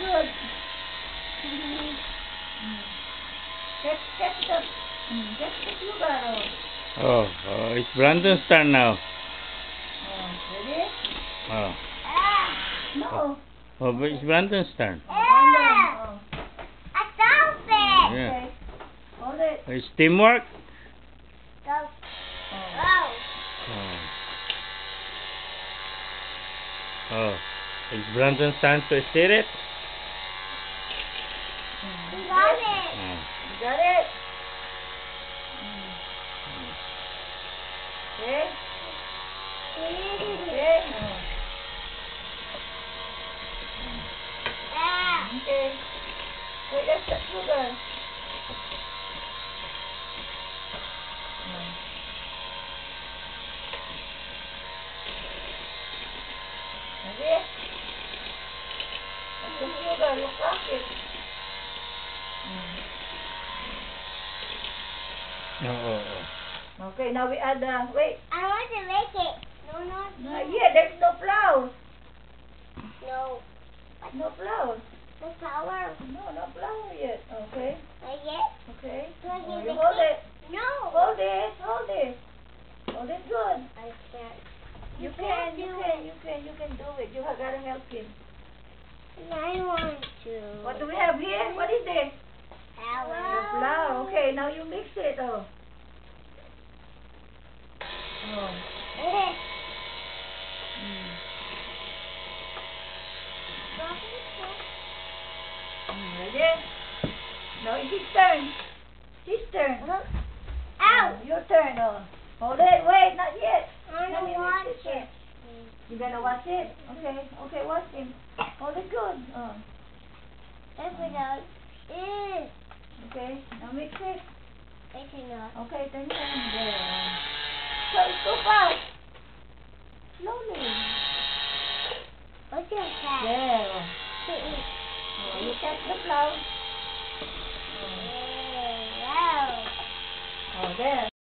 Good. Catch the sugar. It's Brandon's turn now. Ready? Oh. No. Oh, but it's Brandon's turn. Brandon. I found it. Yeah. Okay. Hold it. It's teamwork. Go. Oh. Oh. Oh. It's Brandon's turn to steer it. You got it. Oh. You got it? Okay. Okay. Okay. Wait, that's the sugar. Ready? That's the sugar. You crack it. Okay, now we add the, wait. I want to make it. No, Not yet. There's no flour. No. No flour. The flower. No flour yet. Okay. Not yet. Okay. Can you You make hold it? it. No. Hold it. Hold it. Hold it good. I can't. You You can can't do it. You have gotta help him. I want to. What do we have here? What is this? Flower. The flour. Okay, now you mix it. Oh. Ready? Now it's his turn. His turn. Ow! Your turn. Oh. Hold it. Wait, not yet. I Let me don't want mix it. You gonna wash it? Okay. Okay, wash him. Hold it good. Oh. If we don't. Okay. Now mix it. I cannot. Okay, turn there. So it's too fast. Slowly. What's your fat? There. To eat. Oh, you catch the flour. Wow. Oh, there.